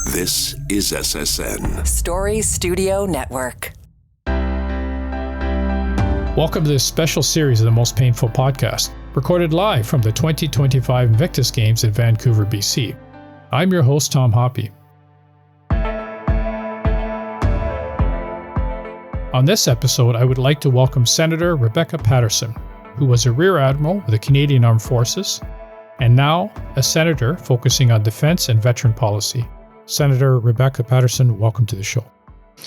This is SSN. Story Studio Network. Welcome to this special series of the Most Painful Podcast, recorded live from the 2025 Invictus Games in Vancouver, BC. I'm your host, Tom Hoppy. On this episode, I would like to welcome Senator Rebecca Patterson, who was a Rear Admiral with the Canadian Armed Forces, and now a senator focusing on defense and veteran policy. Senator Rebecca Patterson, welcome to the show.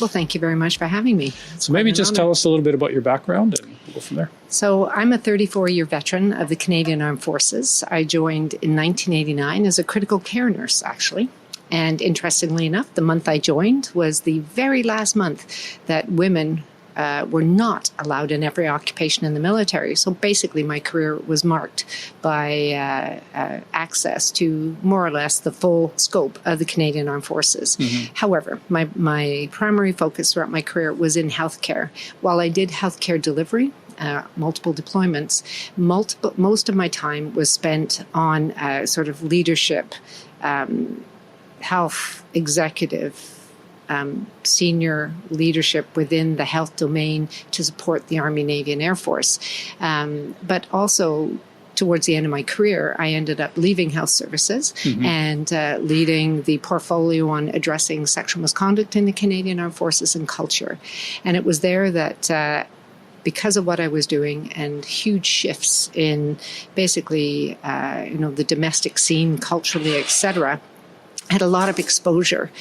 Well, thank you very much for having me. So maybe just tell us a little bit about your background and we'll go from there. So I'm a 34-year veteran of the Canadian Armed Forces. I joined in 1989 as a critical care nurse, actually. And interestingly enough, the month I joined was the very last month that women were not allowed in every occupation in the military. So basically my career was marked by access to more or less the full scope of the Canadian Armed Forces. Mm-hmm. However, my primary focus throughout my career was in healthcare. While I did healthcare delivery, multiple deployments, most of my time was spent on sort of leadership, health executive, senior leadership within the health domain to support the Army, Navy, and Air Force. But also, towards the end of my career, I ended up leaving health services and leading the portfolio on addressing sexual misconduct in the Canadian Armed Forces and culture. And it was there that because of what I was doing and huge shifts in basically, the domestic scene culturally, etc., had a lot of exposure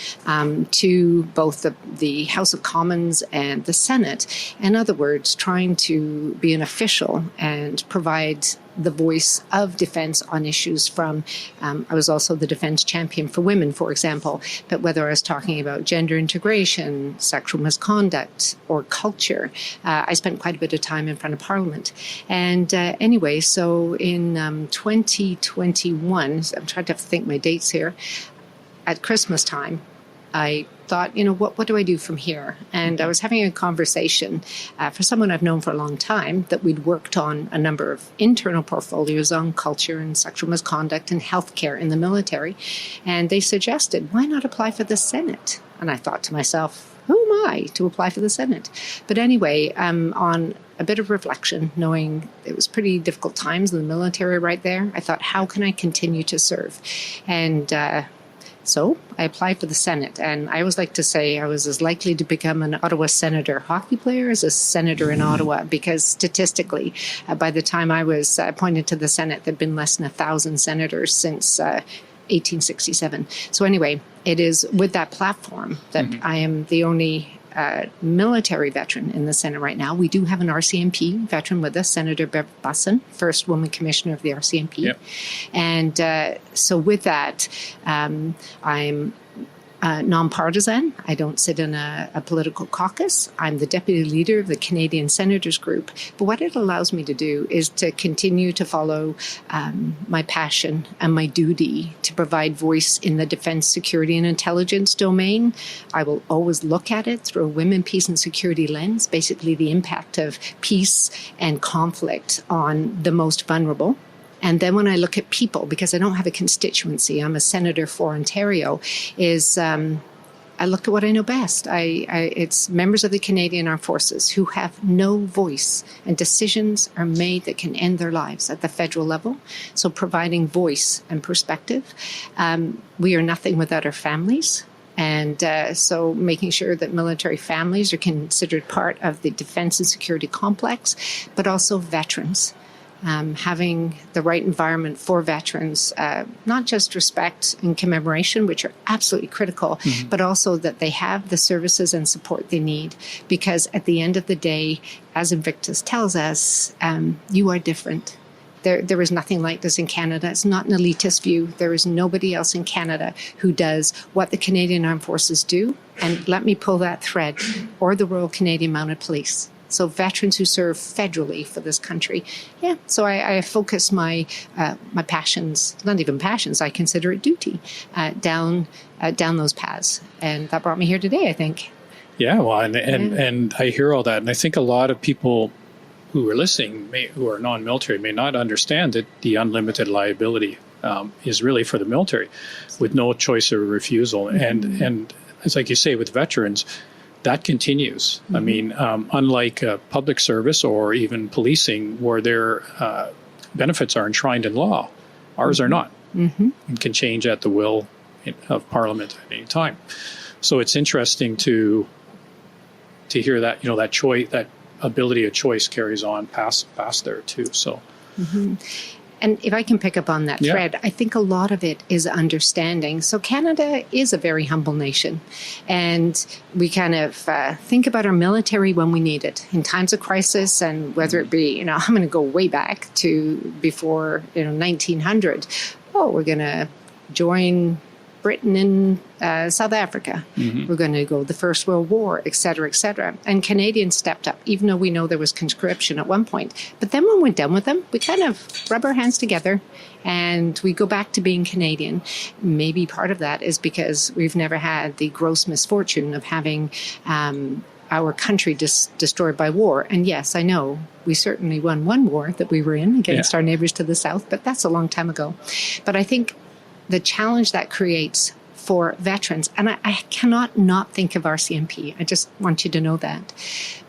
to both the House of Commons and the Senate. In other words, trying to be an official and provide the voice of defense on issues from, I was also the defense champion for women, for example, but whether I was talking about gender integration, sexual misconduct, or culture, I spent quite a bit of time in front of Parliament. And anyway, so in 2021, I'm trying to think my dates here, at Christmas time, I thought, what do I do from here? And I was having a conversation for someone I've known for a long time that we'd worked on a number of internal portfolios on culture and sexual misconduct and healthcare in the military. And they suggested, why not apply for the Senate? And I thought to myself, who am I to apply for the Senate? But anyway, on a bit of reflection, knowing it was pretty difficult times in the military right there, I thought, how can I continue to serve? And so I applied for the Senate, and I always like to say I was as likely to become an Ottawa Senator hockey player as a senator in Ottawa, because statistically, by the time I was appointed to the Senate, there'd been less than 1,000 senators since 1867. So anyway, it is with that platform that I am the only military veteran in the Senate right now. We do have an RCMP veteran with us, Senator Rebecca Patterson, first woman commissioner of the RCMP. Yep. And so with that, I'm nonpartisan. I don't sit in a political caucus. I'm the deputy leader of the Canadian Senators Group. But what it allows me to do is to continue to follow my passion and my duty to provide voice in the defense, security, and intelligence domain. I will always look at it through a women, peace, and security lens, basically the impact of peace and conflict on the most vulnerable. And then when I look at people, because I don't have a constituency, I'm a senator for Ontario, I look at what I know best. It's members of the Canadian Armed Forces who have no voice, and decisions are made that can end their lives at the federal level. So providing voice and perspective. We are nothing without our families. And so making sure that military families are considered part of the defense and security complex, but also veterans. Having the right environment for veterans, not just respect and commemoration, which are absolutely critical, but also that they have the services and support they need. Because at the end of the day, as Invictus tells us, you are different. There is nothing like this in Canada. It's not an elitist view. There is nobody else in Canada who does what the Canadian Armed Forces do. And let me pull that thread, or the Royal Canadian Mounted Police. So veterans who serve federally for this country. Yeah, so I focus my passions, not even passions, I consider it duty, down those paths. And that brought me here today, I think. Yeah, well, and I hear all that. And I think a lot of people who are listening, who are non-military, may not understand the unlimited liability is really for the military, with no choice or refusal. And it's like you say, with veterans, that continues. I mean, unlike public service or even policing, where their benefits are enshrined in law, ours are not, and can change at the will of Parliament at any time. So it's interesting to hear that, that choice, that ability of choice carries on past there too. So. And if I can pick up on that thread, I think a lot of it is understanding. So Canada is a very humble nation, and we kind of think about our military when we need it in times of crisis, and whether it be, I'm going to go way back to before 1900. Oh, we're going to join Britain in South Africa. We're going to go the First World War, et cetera, et cetera. And Canadians stepped up, even though we know there was conscription at one point. But then when we're done with them, we kind of rub our hands together and we go back to being Canadian. Maybe part of that is because we've never had the gross misfortune of having our country destroyed by war. And yes, I know we certainly won one war that we were in against our neighbors to the south, but that's a long time ago. But I think the challenge that creates for veterans, and I cannot not think of RCMP. I just want you to know that.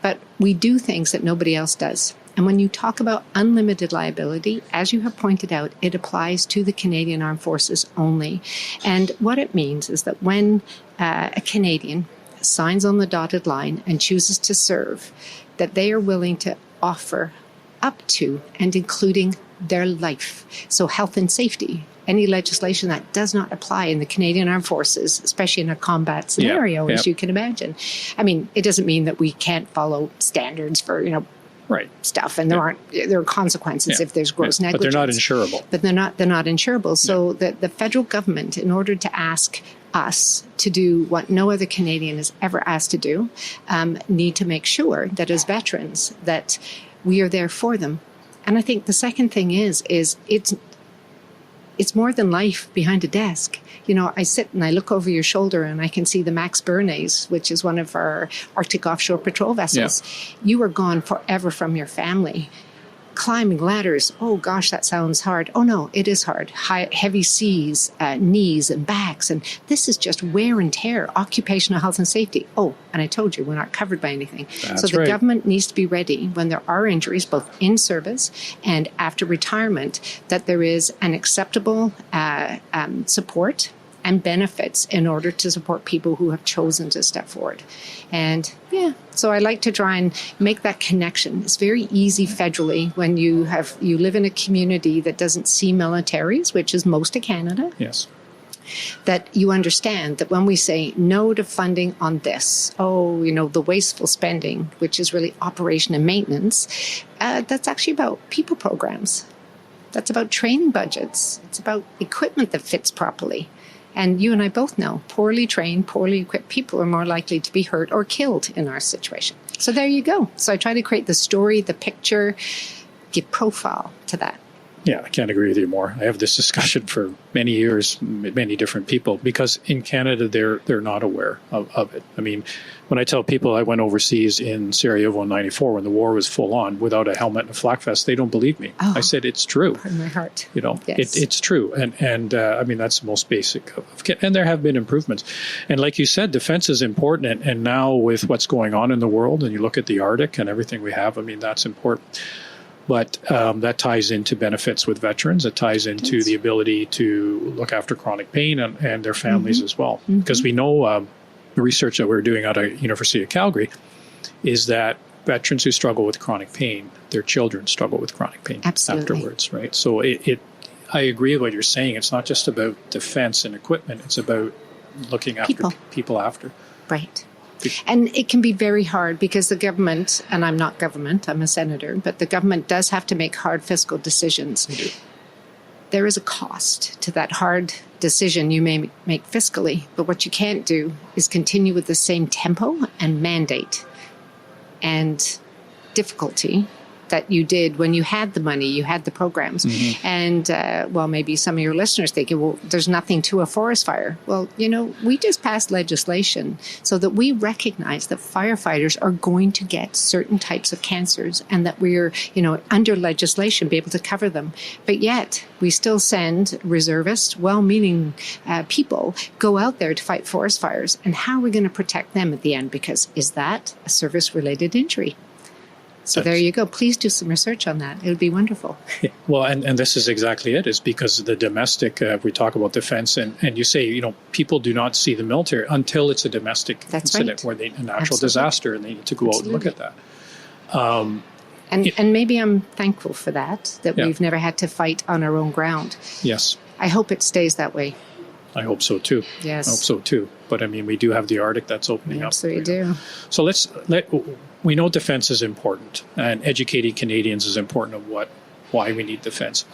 But we do things that nobody else does. And when you talk about unlimited liability, as you have pointed out, it applies to the Canadian Armed Forces only. And what it means is that when a Canadian signs on the dotted line and chooses to serve, that they are willing to offer up to and including their life. So health and safety. Any legislation that does not apply in the Canadian Armed Forces, especially in a combat scenario, as you can imagine. I mean, it doesn't mean that we can't follow standards for, stuff, and there are consequences if there's gross negligence. But they're not insurable. But they're not insurable. So the federal government, in order to ask us to do what no other Canadian is ever asked to do, need to make sure that as veterans that we are there for them. And I think the second thing is it's more than life behind a desk. I sit and I look over your shoulder and I can see the Max Bernays, which is one of our Arctic offshore patrol vessels. You are gone forever from your family. Climbing ladders, oh gosh, that sounds hard. Oh no, it is hard. Heavy seas, knees and backs. And this is just wear and tear, occupational health and safety. Oh, and I told you, we're not covered by anything. So the government needs to be ready when there are injuries, both in service and after retirement, that there is an acceptable support and benefits in order to support people who have chosen to step forward. And so I like to try and make that connection. It's very easy federally when you live in a community that doesn't see militaries, which is most of Canada. Yes. That you understand that when we say no to funding on this, the wasteful spending, which is really operation and maintenance, that's actually about people programs. That's about training budgets. It's about equipment that fits properly. And you and I both know poorly trained, poorly equipped people are more likely to be hurt or killed in our situation. So there you go. So I try to create the story, the picture, give profile to that. Yeah, I can't agree with you more. I have this discussion for many years, many different people, because in Canada, they're not aware of it. I mean, when I tell people I went overseas in Sarajevo in 94 when the war was full on without a helmet and a flak vest, they don't believe me. I said, it's true. In my heart. Yes. It's true. And I mean, that's the most basic of and there have been improvements. And like you said, defense is important. And now with what's going on in the world, and you look at the Arctic and everything we have, I mean, that's important. But that ties into benefits with veterans. It ties into the ability to look after chronic pain and their families as well. Because we know the research that we're doing out of University of Calgary is that veterans who struggle with chronic pain, their children struggle with chronic pain afterwards, right? So I agree with what you're saying. It's not just about defense and equipment. It's about looking after people after. Right. And it can be very hard because the government, and I'm not government, I'm a senator, but the government does have to make hard fiscal decisions. They do. There is a cost to that hard decision you may make fiscally, but what you can't do is continue with the same tempo and mandate and difficulty that you did when you had the money, you had the programs. And, maybe some of your listeners thinking, well, there's nothing to a forest fire. Well, we just passed legislation so that we recognize that firefighters are going to get certain types of cancers and that we're, under legislation, be able to cover them. But yet we still send reservists, well-meaning people go out there to fight forest fires. And how are we going to protect them at the end? Because is that a service-related injury? So there you go. Please do some research on that. It would be wonderful. Yeah. Well, and this is exactly it, is because the domestic, we talk about defense, and you say, people do not see the military until it's a domestic incident where a natural disaster, and they need to go out and look at that. And maybe I'm thankful for that we've never had to fight on our own ground. Yes. I hope it stays that way. I hope so too. Yes. I hope so too. But we do have the Arctic that's opening up. Absolutely do. So we know defense is important, and educating Canadians is important of why we need defense.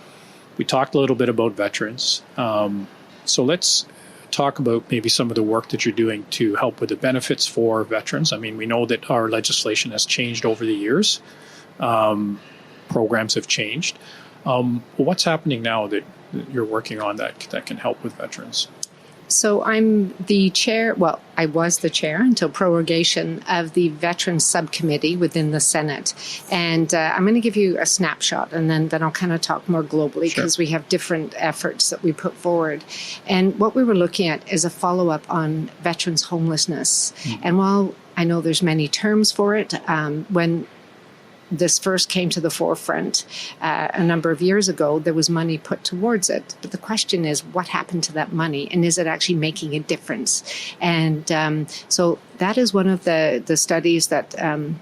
We talked a little bit about veterans. So let's talk about maybe some of the work that you're doing to help with the benefits for veterans. We know that our legislation has changed over the years. Programs have changed. What's happening now that you're working on that can help with veterans? So I'm the chair, I was the chair until prorogation of the Veterans Subcommittee within the Senate. And I'm going to give you a snapshot, and then I'll kind of talk more globally because we have different efforts that we put forward. And what we were looking at is a follow-up on veterans' homelessness. And while I know there's many terms for it, when this first came to the forefront a number of years ago, there was money put towards it. But the question is, what happened to that money? And is it actually making a difference? And so that is one of the studies that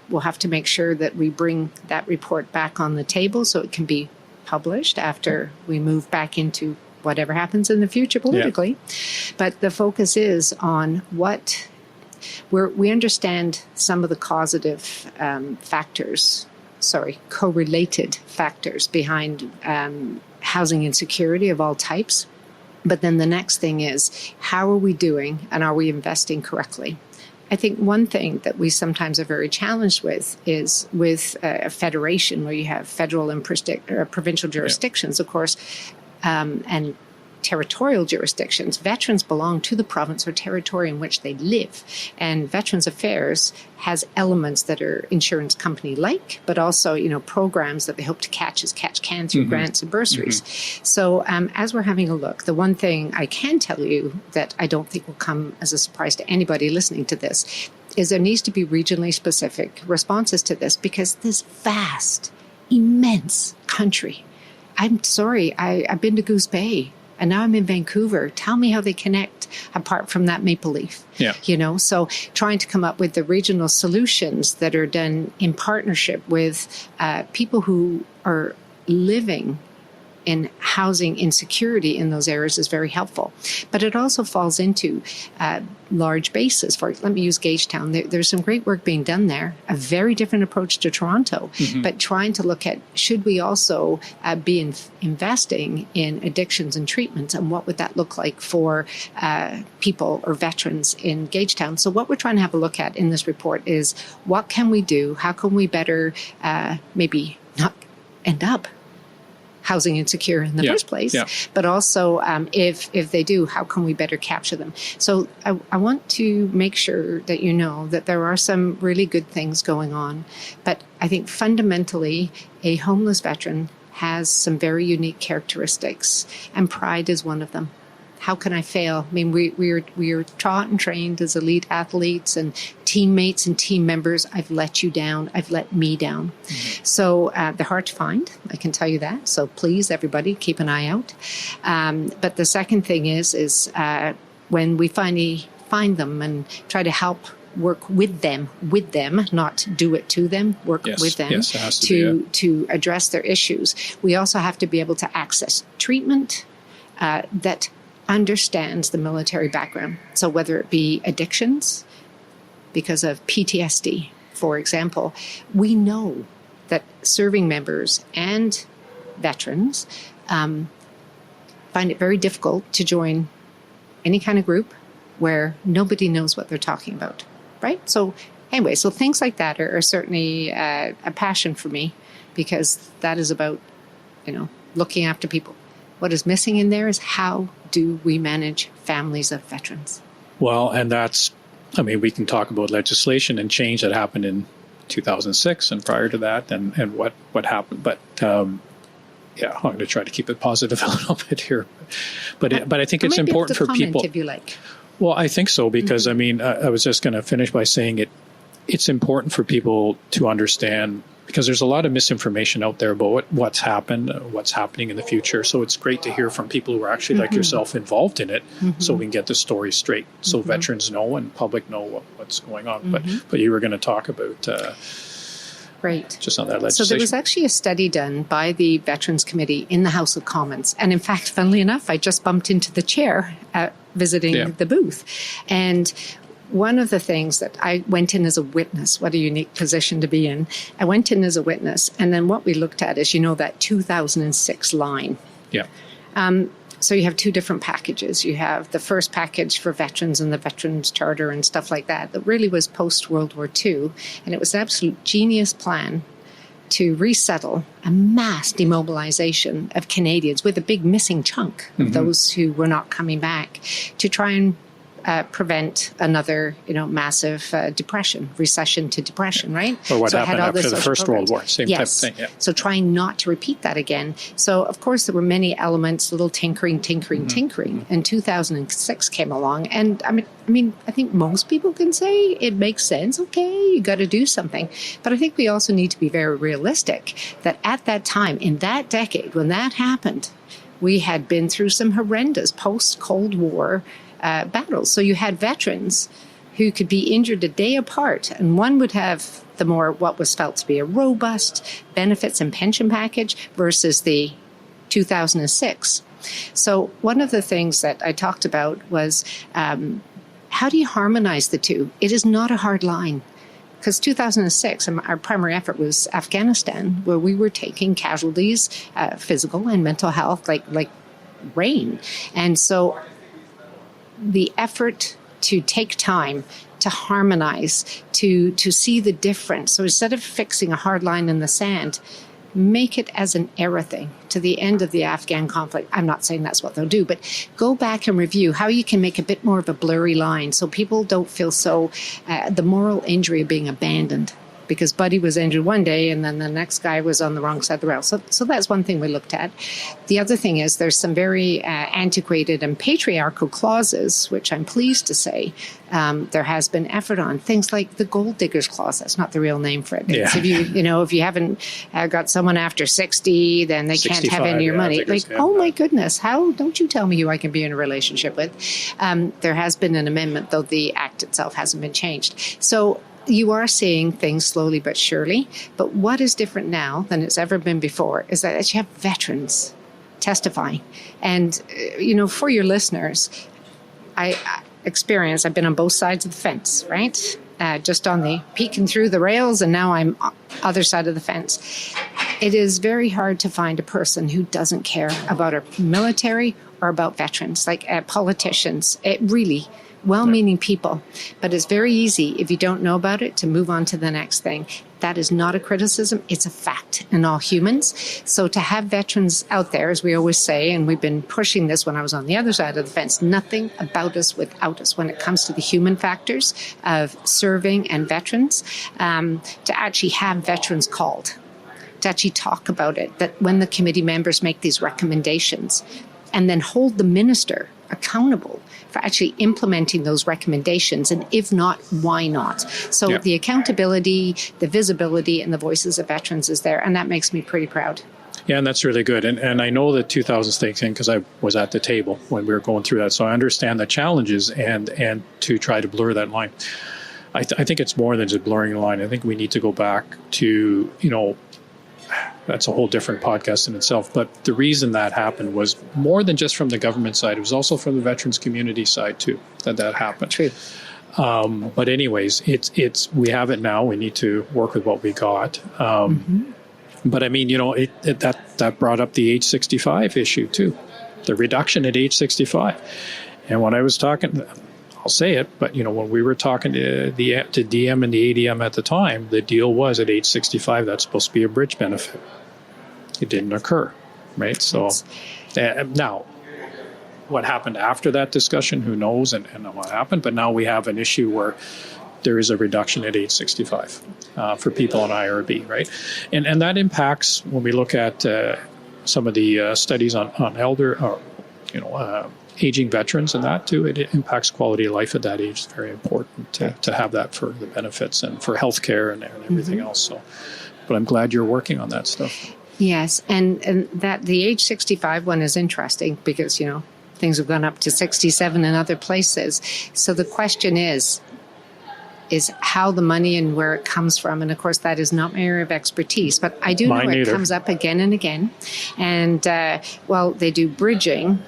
we'll have to make sure that we bring that report back on the table so it can be published after we move back into whatever happens in the future politically. Yeah. But the focus is on we understand some of the correlated factors behind housing insecurity of all types. But then the next thing is, how are we doing and are we investing correctly? I think one thing that we sometimes are very challenged with is with a federation where you have federal and provincial jurisdictions, of course, and territorial jurisdictions. Veterans belong to the province or territory in which they live. And Veterans Affairs has elements that are insurance company-like, but also, programs that they hope to catch can through grants and bursaries. So as we're having a look, the one thing I can tell you that I don't think will come as a surprise to anybody listening to this is there needs to be regionally specific responses to this, because this vast, immense country, I'm sorry, I've been to Goose Bay, and now I'm in Vancouver. Tell me how they connect apart from that maple leaf. Yeah. So trying to come up with the regional solutions that are done in partnership with people who are living in housing insecurity in those areas is very helpful. But it also falls into large bases. Let me use Gagetown. There's some great work being done there, a very different approach to Toronto, but trying to look at, should we also be investing in addictions and treatments, and what would that look like for people or veterans in Gagetown? So what we're trying to have a look at in this report is, what can we do? How can we better maybe not end up housing insecure in the first place, but also if they do, how can we better capture them? So I want to make sure that you know that there are some really good things going on, but I think fundamentally a homeless veteran has some very unique characteristics, and pride is one of them. How can I fail? I mean, we are taught and trained as elite athletes and teammates and team members. I've let you down. I've let me down. So they're hard to find. I can tell you that. So please, everybody, keep an eye out. But the second thing is when we finally find them and try to help work with them, not do it to them, work with them to address their issues. We also have to be able to access treatment that understands the military background. So whether it be addictions because of PTSD, for example, we know that serving members and veterans find it very difficult to join any kind of group where nobody knows what they're talking about, right? So anyway, so things like that are certainly a passion for me. because that is about, looking after people. What is missing in there is how do we manage families of veterans? Well, and we can talk about legislation and change that happened in 2006 and prior to that and what happened. But I'm going to try to keep it positive a little bit here. But I think it's important for people. If you like. Well, I think so, because I was just going to finish by saying it's important for people to understand, because there's a lot of misinformation out there about what's happened, what's happening in the future. So it's great to hear from people who are actually like yourself involved in it, so we can get the story straight, so veterans know and public know what's going on. But you were going to talk about right. Just on that legislation. So there was actually a study done by the Veterans Committee in the House of Commons. And in fact, funnily enough, I just bumped into the chair visiting the booth. And one of the things that I went in as a witness, what a unique position to be in. I went in as a witness, and then what we looked at is, that 2006 line. Yeah. So you have two different packages. You have the first package for veterans and the Veterans Charter and stuff like that really was post-World War II, and it was an absolute genius plan to resettle a mass demobilization of Canadians with a big missing chunk of those who were not coming back, to try and prevent another, massive recession to depression, right? Or what happened after the First World War, same type of thing. Yeah. So trying not to repeat that again. So, of course, there were many elements, little tinkering. And 2006 came along. And I think most people can say it makes sense. Okay, you got to do something. But I think we also need to be very realistic that at that time, in that decade, when that happened, we had been through some horrendous post-Cold War battles. So you had veterans who could be injured a day apart, and one would have what was felt to be a robust benefits and pension package versus the 2006. So one of the things that I talked about was how do you harmonize the two? It is not a hard line. Because 2006, our primary effort was Afghanistan, where we were taking casualties, physical and mental health, like rain. And so the effort to take time to harmonize, to see the difference. So instead of fixing a hard line in the sand, make it as an era thing to the end of the Afghan conflict. I'm not saying that's what they'll do, but go back and review how you can make a bit more of a blurry line so people don't feel so the moral injury of being abandoned because Buddy was injured one day and then the next guy was on the wrong side of the rail. So that's one thing we looked at. The other thing is there's some very antiquated and patriarchal clauses, which I'm pleased to say there has been effort on. Things like the gold diggers clause. That's not the real name for it. Yeah. If you haven't got someone after 60, then they can't have any of your money. Oh my goodness, how don't you tell me who I can be in a relationship with? There has been an amendment, though the act itself hasn't been changed. So you are seeing things slowly but surely. But what is different now than it's ever been before is that you have veterans testifying. And, for your listeners, I've been on both sides of the fence, right? Just on the peeking through the rails, and now I'm other side of the fence. It is very hard to find a person who doesn't care about our military or about veterans, like politicians. It really... well-meaning people, but it's very easy if you don't know about it to move on to the next thing. That is not a criticism, it's a fact in all humans. So to have veterans out there, as we always say, and we've been pushing this when I was on the other side of the fence, nothing about us without us when it comes to the human factors of serving and veterans, to actually have veterans called, to actually talk about it, that when the committee members make these recommendations, and then hold the minister accountable for actually implementing those recommendations, and if not, why not? So the accountability, the visibility, and the voices of veterans is there, and that makes me pretty proud. Yeah, and that's really good. And I know the 2006 thing because I was at the table when we were going through that, so I understand the challenges and to try to blur that line. I think it's more than just blurring the line. I think we need to go back to, that's a whole different podcast in itself. But the reason that happened was more than just from the government side. It was also from the veterans community side too, that happened. True. But anyways, we have it now. We need to work with what we got. But I mean, that brought up the age 65 issue too, the reduction at age 65. And when I was talking, I'll say it, but when we were talking to DM and the ADM at the time, the deal was at age 65 that's supposed to be a bridge benefit. It didn't occur, right? So now, what happened after that discussion? Who knows? And what happened? But now we have an issue where there is a reduction at age 65 for people on IRB, right? And that impacts when we look at some of the studies on elder or aging veterans and that too. It impacts quality of life at that age. It's very important to have that for the benefits and for healthcare and everything else. So, but I'm glad you're working on that stuff. Yes, and that the age 65 one is interesting because things have gone up to 67 in other places. So the question is how the money and where it comes from. And of course, that is not my area of expertise, but I do know it comes up again and again. And while they do bridging,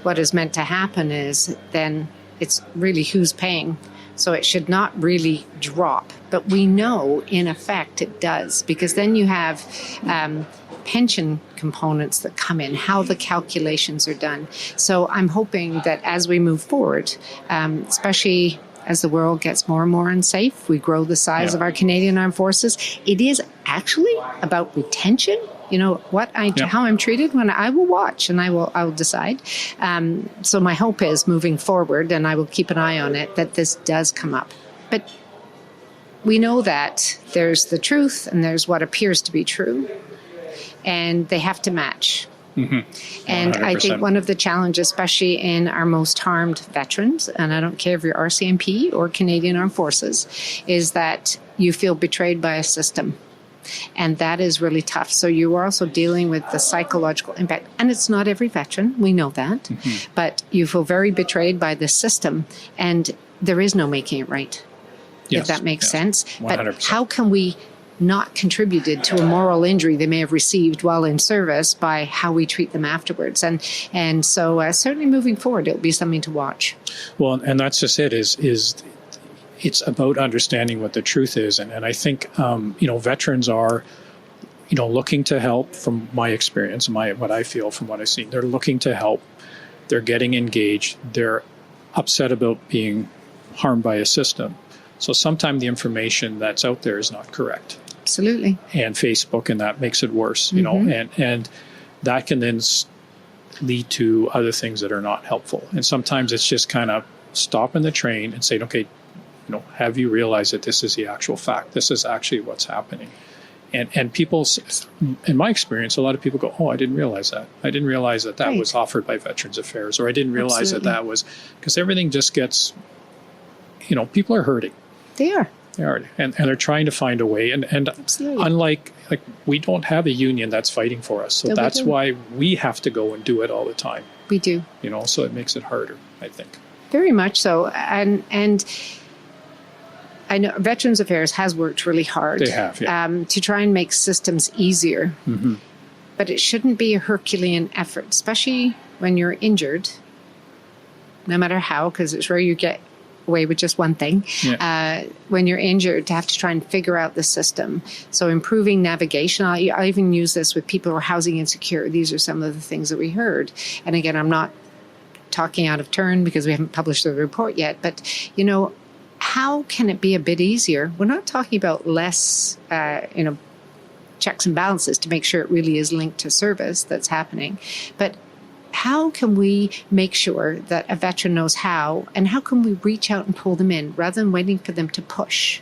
what is meant to happen is then it's really who's paying. So it should not really drop. But we know, in effect, it does, because then you have pension components that come in, how the calculations are done. So I'm hoping that as we move forward, especially as the world gets more and more unsafe, we grow the size of our Canadian Armed Forces. It is actually about retention. How I'm treated when I will watch and I will decide. So my hope is moving forward, and I will keep an eye on it, that this does come up. But we know that there's the truth and there's what appears to be true, and they have to match. And 100%. I think one of the challenges, especially in our most harmed veterans, and I don't care if you're RCMP or Canadian Armed Forces, is that you feel betrayed by a system. And that is really tough. So you are also dealing with the psychological impact. And it's not every veteran, we know that. But you feel very betrayed by the system, and there is no making it right, if that makes sense. 100%. But how can we not contributed to a moral injury they may have received while in service by how we treat them afterwards? And so certainly moving forward, it'll be something to watch. Well, and that's just it, is it's about understanding what the truth is. And I think, veterans are, looking to help from my experience, what I feel from what I've seen. They're looking to help. They're getting engaged. They're upset about being harmed by a system. So sometimes the information that's out there is not correct. Absolutely. And Facebook, and that makes it worse, and that can then lead to other things that are not helpful. And sometimes it's just kind of stopping the train and saying, okay, have you realized that this is the actual fact? This is actually what's happening. And people, in my experience, a lot of people go, oh, I didn't realize that. I didn't realize that was offered by Veterans Affairs, or I didn't realize that was, because everything just gets, people are hurting. They are. They are. And they're trying to find a way. And unlike, we don't have a union that's fighting for us. So that's why we have to go and do it all the time. We do. So it makes it harder, I think. Very much so. And I know Veterans Affairs has worked really hard. They have, to try and make systems easier. But it shouldn't be a Herculean effort, especially when you're injured, no matter how, because it's rare you get away with just one thing. When you're injured, to have to try and figure out the system. So improving navigation. I even use this with people who are housing insecure. These are some of the things that we heard. And again, I'm not talking out of turn because we haven't published the report yet, but how can it be a bit easier? We're not talking about less, checks and balances to make sure it really is linked to service that's happening. But how can we make sure that a veteran knows how, and how can we reach out and pull them in rather than waiting for them to push?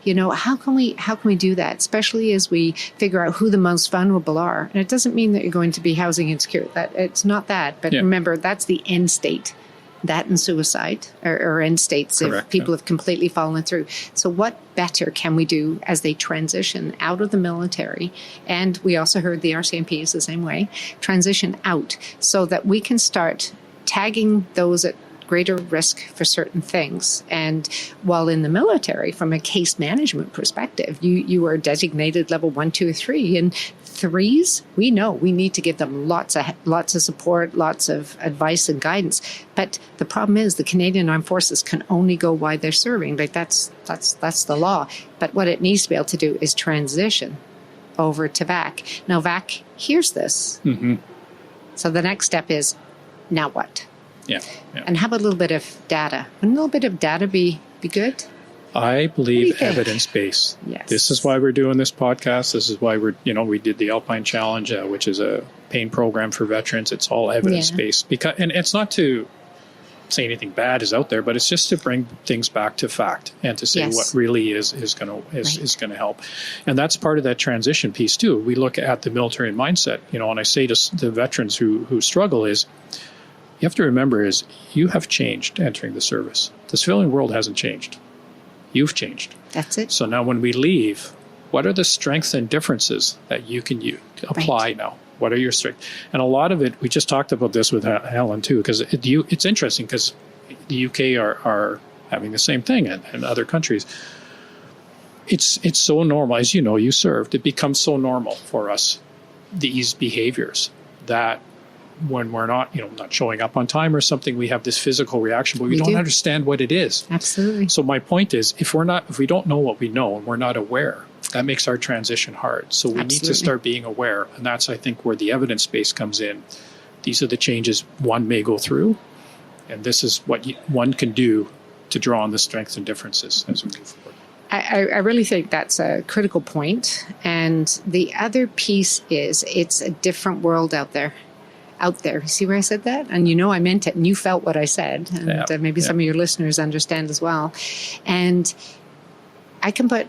How can we do that, especially as we figure out who the most vulnerable are? And it doesn't mean that you're going to be housing insecure. It's not that. But remember, that's the end state. That and suicide are end states. Correct, if people have completely fallen through. So what better can we do as they transition out of the military? And we also heard the RCMP is the same way, transition out, so that we can start tagging those at greater risk for certain things. And while in the military, from a case management perspective, you are designated level 1, 2, 3, and 3s, we know we need to give them lots of support, lots of advice and guidance. But the problem is the Canadian Armed Forces can only go while they're serving. That's the law. But what it needs to be able to do is transition over to VAC. Now VAC hears this. So the next step is, now what? Yeah. And how about a little bit of data? Wouldn't a little bit of data be good? I believe evidence-based. Yes. This is why we're doing this podcast. This is why we did the Alpine Challenge, which is a pain program for veterans. It's all evidence-based. And it's not to say anything bad is out there, but it's just to bring things back to fact and to say what really is going to help. And that's part of that transition piece too. We look at the military mindset, and I say to the veterans who struggle is, you have to remember is you have changed entering the service. The civilian world hasn't changed. You've changed. That's it. So now when we leave, what are the strengths and differences that you can apply now? What are your strengths? And a lot of it, we just talked about this with Helen too, because it's interesting because the UK are having the same thing and other countries. It's so normal. As you served. It becomes so normal for us, these behaviors, that when we're not showing up on time or something, we have this physical reaction, but we don't understand what it is. Absolutely. So my point is, if we don't know what we know and we're not aware, that makes our transition hard. So we need to start being aware. And that's, I think, where the evidence base comes in. These are the changes one may go through, and this is what one can do to draw on the strengths and differences as we move forward. I really think that's a critical point. And the other piece is it's a different world out there. See where I said that? And I meant it, and you felt what I said. And maybe some of your listeners understand as well. And I can put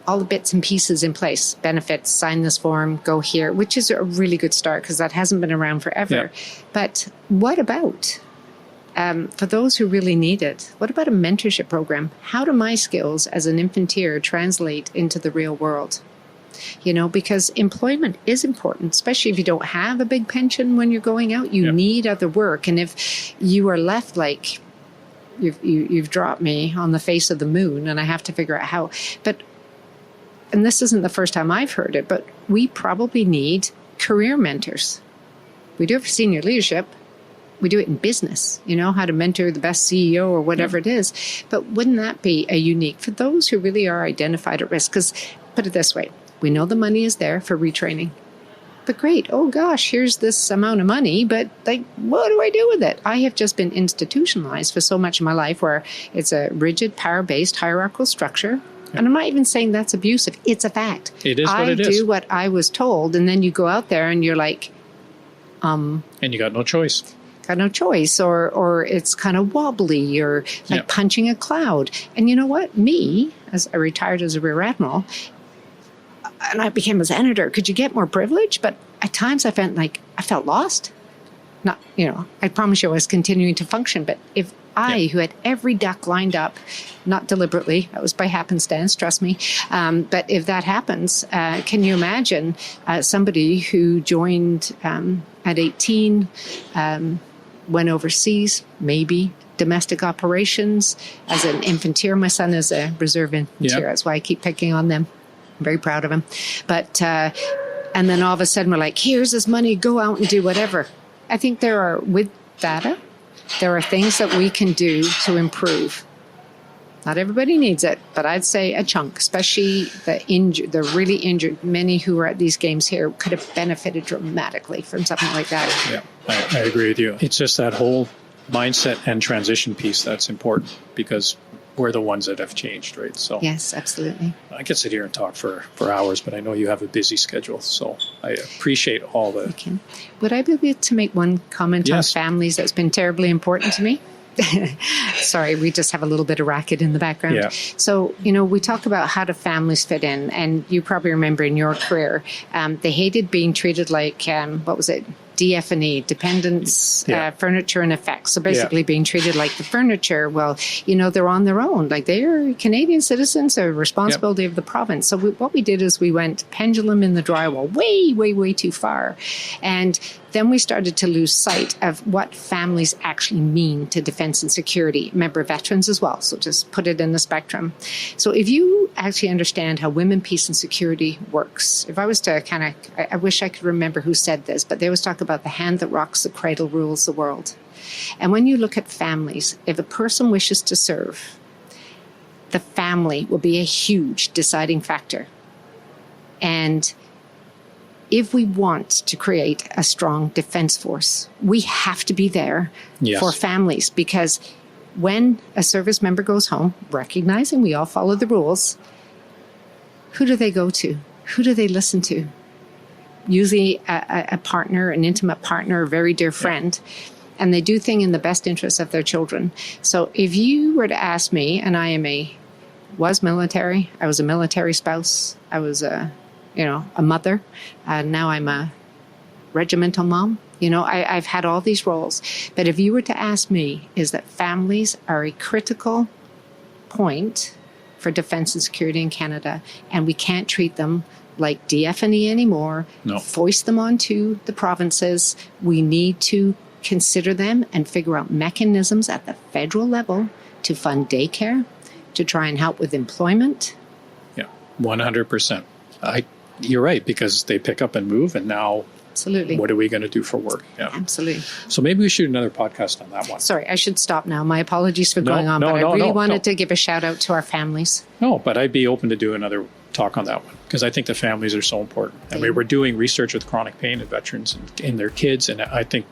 all the bits and pieces in place. Benefits, sign this form, go here, which is a really good start because that hasn't been around forever. Yeah. But what about, for those who really need it, what about a mentorship program? How do my skills as an infanteer translate into the real world? Because employment is important, especially if you don't have a big pension when you're going out. You need other work. And if you are left like you've dropped me on the face of the moon and I have to figure out how. And this isn't the first time I've heard it, but we probably need career mentors. We do it for senior leadership. We do it in business, how to mentor the best CEO or whatever it is. But wouldn't that be a unique for those who really are identified at risk? Because put it this way. We know the money is there for retraining. But great, oh gosh, here's this amount of money, but what do I do with it? I have just been institutionalized for so much of my life where it's a rigid, power-based, hierarchical structure. Yeah. And I'm not even saying that's abusive. It's a fact. It is what it is. I do what I was told, and then you go out there and you're like... And you got no choice. Got no choice, or it's kind of wobbly, or punching a cloud. And you know what? Me, as I retired as a Rear Admiral... and I became a senator. Could you get more privilege? But at times I felt lost. Not, I promise you I was continuing to function. But if I, who had every duck lined up, not deliberately, that was by happenstance, trust me. But if that happens, can you imagine somebody who joined at 18, went overseas, maybe domestic operations as an infanteer. My son is a reserve infanteer. That's why I keep picking on them. I'm very proud of him. But, and then all of a sudden we're like, here's this money, go out and do whatever. I think with data, there are things that we can do to improve. Not everybody needs it, but I'd say a chunk, especially the really injured. Many who are at these games here could have benefited dramatically from something like that. Yeah, I agree with you. It's just that whole mindset and transition piece that's important because we're the ones that have changed, right? So yes, absolutely. I could sit here and talk for hours, but I know you have a busy schedule, so I appreciate all the... Okay. Would I be able to make one comment on families that's been terribly important to me? Sorry, we just have a little bit of racket in the background. Yeah. So, we talk about how do families fit in, and you probably remember in your career, they hated being treated like, what was it? DF&E, dependence, furniture and effects. So basically being treated like the furniture. Well, they're on their own. Like they're Canadian citizens, they're responsibility of the province. So what we did is we went pendulum in the drywall, way, way, way too far. And then we started to lose sight of what families actually mean to defense and security. Remember, veterans as well. So just put it in the spectrum. So if you actually understand how women, peace and security works, if I was to I wish I could remember who said this, but they always talk about the hand that rocks the cradle rules the world. And when you look at families, if a person wishes to serve, the family will be a huge deciding factor. And if we want to create a strong defense force, we have to be there for families, because when a service member goes home, recognizing we all follow the rules, who do they go to? Who do they listen to? Usually a partner, an intimate partner, a very dear friend. And they do things in the best interest of their children. So if you were to ask me, and was military, I was a military spouse, I was a mother, and now I'm a regimental mom. I've had all these roles. But if you were to ask me, is that families are a critical point for defense and security in Canada, and we can't treat them like DF&E anymore, foist them onto the provinces. We need to consider them and figure out mechanisms at the federal level to fund daycare, to try and help with employment. Yeah, 100%. You're right, because they pick up and move, and now absolutely, what are we going to do for work? Yeah, absolutely. So maybe we should do another podcast on that one. Sorry, I should stop now. My apologies for going on, but I really wanted to give a shout out to our families. No, but I'd be open to do another talk on that one, because I think the families are so important. And we were doing research with chronic pain in veterans and their kids, and I think,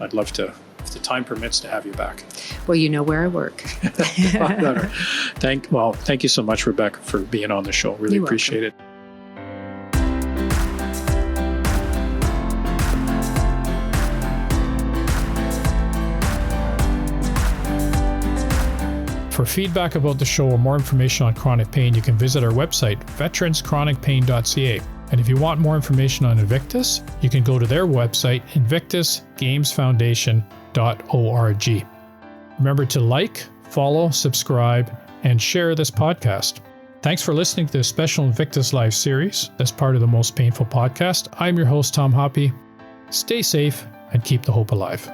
I'd love to, if the time permits, to have you back. Well, you know where I work. Thank you so much, Rebecca, for being on the show. Really You're appreciate welcome. it. For feedback about the show or more information on chronic pain, you can visit our website, veteranschronicpain.ca. And if you want more information on Invictus, you can go to their website, invictusgamesfoundation.org. Remember to like, follow, subscribe, and share this podcast. Thanks for listening to this special Invictus Live series as part of the Most Painful Podcast. I'm your host, Tom Hoppy. Stay safe and keep the hope alive.